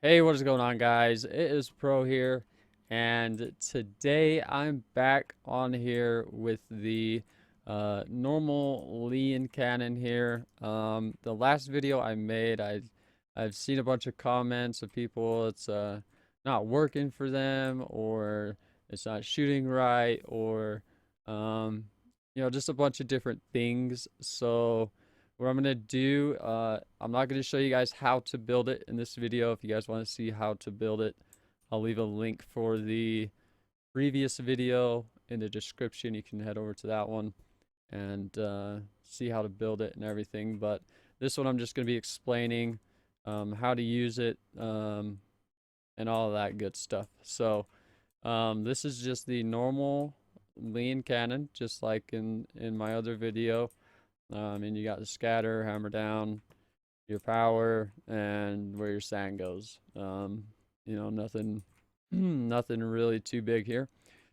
Hey, what is going on, guys? It is Pro here, and today I'm back on here with the normal Lein Cannon here. The last video I made, I've seen a bunch of comments of people it's not working for them, or it's not shooting right, or just a bunch of different things. So what I'm gonna do, I'm not gonna show you guys how to build it in this video. If you guys want to see how to build it, I'll leave a link for the previous video in the description. You can head over to that one and see how to build it and everything. But this one I'm just gonna be explaining how to use it and all of that good stuff. So this is just the normal Lein Cannon, just like in my other video. And you got the scatter, hammer down, your power, and where your sand goes. Nothing, nothing really too big here.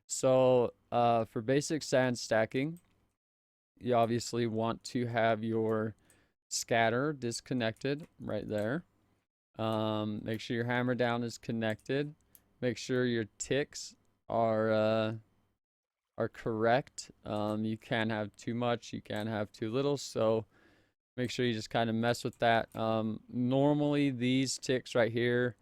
So, for basic sand stacking, you obviously want to have your scatter disconnected right there. Make sure your hammer down is connected. Make sure your ticks are correct. You can't have too much, you can't have too little, so make sure you just kind of mess with that. Normally these ticks right here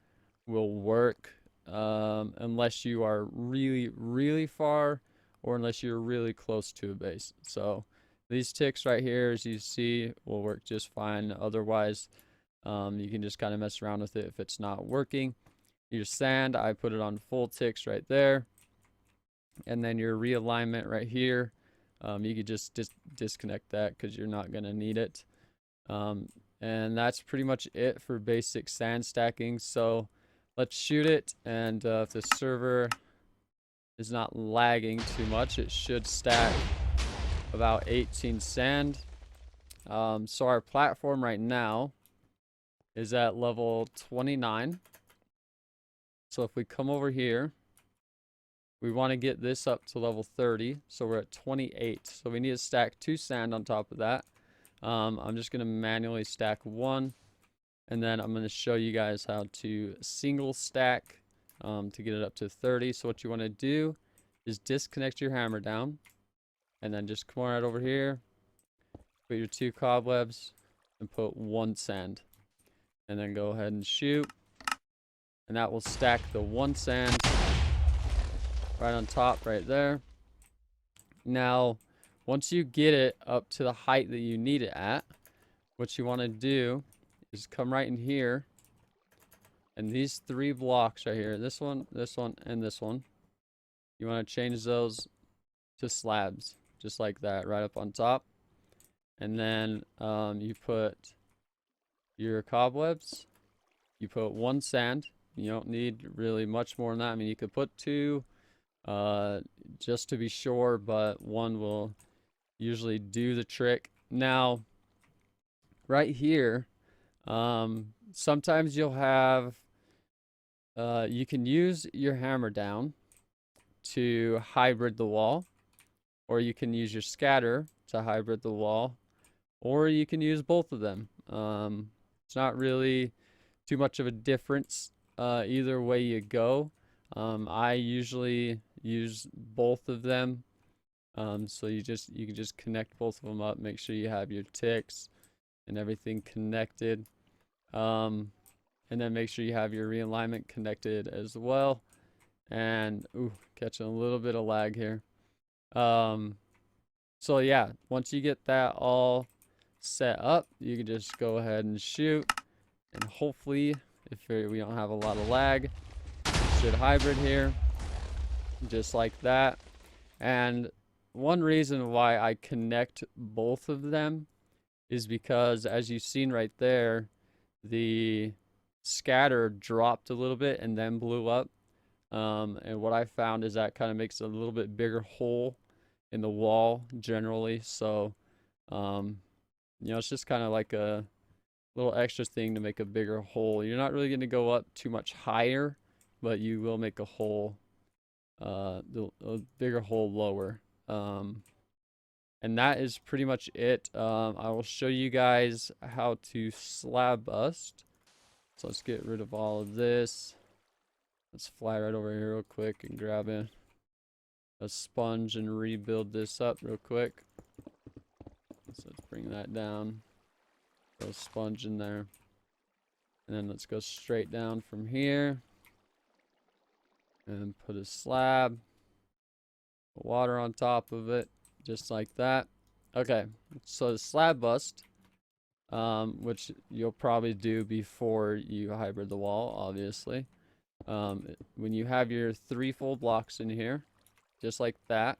will work unless you are really far, or unless you're really close to a base. So these ticks right here, as you see, will work just fine. Otherwise, you can just kind of mess around with it if it's not working. Your sand, I put it on full ticks right there. And then your realignment right here, you could just disconnect that because you're not going to need it. And that's pretty much it for basic sand stacking. So let's shoot it, and if the server is not lagging too much, it should stack about 18 sand. So our platform right now is at level 29. So if we come over here, we want to get this up to level 30, so we're at 28. So we need to stack 2 sand on top of that. I'm just going to manually stack 1, and then I'm going to show you guys how to single stack to get it up to 30. So what you want to do is disconnect your hammer down, and then just come right over here, put your 2 cobwebs, and put 1 sand. And then go ahead and shoot, and that will stack the 1 sand right on top right there. Now, once you get it up to the height that you need it at, what you want to do is come right in here, and these 3 blocks right here, this one, and this one, you want to change those to slabs, just like that, right up on top. And then you put your cobwebs, you put 1 sand. You don't need really much more than that. I mean, you could put 2 just to be sure, but 1 will usually do the trick. Now, right here, sometimes you'll have, you can use your hammer down to hybrid the wall, or you can use your scatter to hybrid the wall, or you can use both of them. It's not really too much of a difference either way you go. I usually use both of them. So you can just connect both of them up, make sure you have your ticks and everything connected. And then make sure you have your realignment connected as well. And catching a little bit of lag here. So yeah, once you get that all set up, you can just go ahead and shoot, and hopefully, if we don't have a lot of lag, should hybrid here just like that. And one reason why I connect both of them is because, as you've seen right there, the scatter dropped a little bit and then blew up. And what I found is that kind of makes a little bit bigger hole in the wall generally. So it's just kind of like a little extra thing to make a bigger hole. You're not really going to go up too much higher, but you will make a hole, a bigger hole lower. And that is pretty much it. I will show you guys how to slab bust. So let's get rid of all of this. Let's fly right over here real quick and grab a sponge and rebuild this up real quick. So let's bring that down. Throw a sponge in there. And then let's go straight down from here. And put a slab. Put water on top of it. Just like that. Okay. So the slab bust. Which you'll probably do before you hybrid the wall, obviously. When you have your 3 full blocks in here, just like that,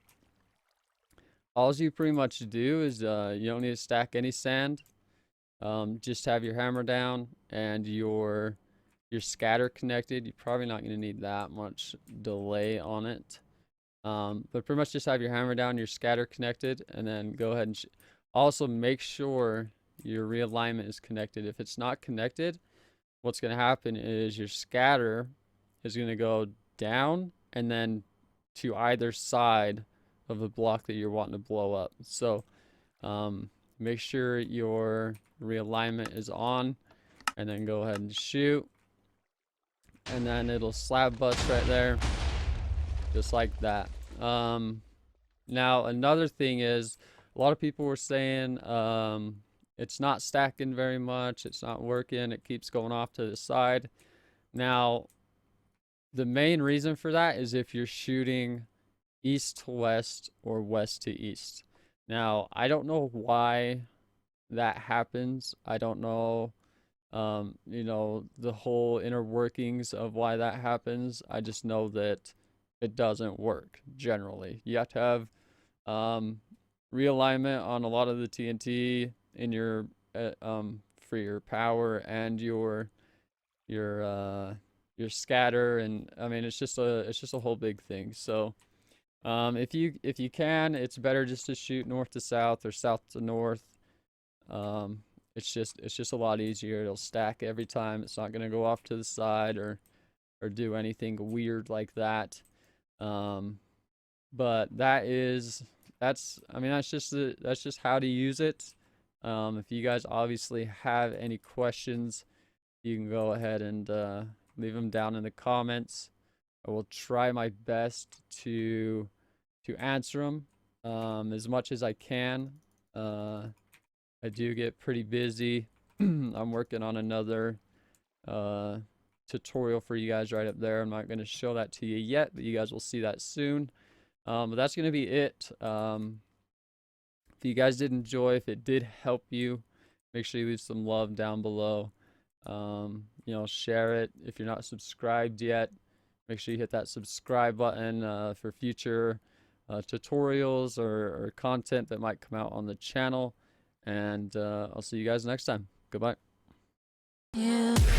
all you pretty much do is you don't need to stack any sand. Just have your hammer down and your scatter connected. You're probably not going to need that much delay on it. But pretty much just have your hammer down, your scatter connected, and then go ahead and also make sure your realignment is connected. If it's not connected, what's going to happen is your scatter is going to go down and then to either side of the block that you're wanting to blow up. So make sure your realignment is on, and then go ahead and shoot, and then it'll slab bust right there, just like that. Now another thing is, a lot of people were saying it's not stacking very much, it's not working, it keeps going off to the side. Now the main reason for that is if you're shooting east to west or west to east. Now I don't know why that happens. I don't know you know, the whole inner workings of why that happens. I just know that it doesn't work generally. You have to have realignment on a lot of the TNT in your for your power and your scatter, and I mean it's just a whole big thing. So if you can, it's better just to shoot north to south or south to north. It's just a lot easier. It'll stack every time. It's not gonna go off to the side or do anything weird like that. But that's just how to use it. If you guys obviously have any questions, you can go ahead and leave them down in the comments. I will try my best to answer them as much as I can. I do get pretty busy. I'm working on another tutorial for you guys right up there. I'm not going to show that to you yet, but you guys will see that soon. But that's going to be it. If you guys did enjoy, if it did help you, make sure you leave some love down below. You know, share it. If you're not subscribed yet, make sure you hit that subscribe button for future tutorials or content that might come out on the channel. And I'll see you guys next time. Goodbye. Yeah.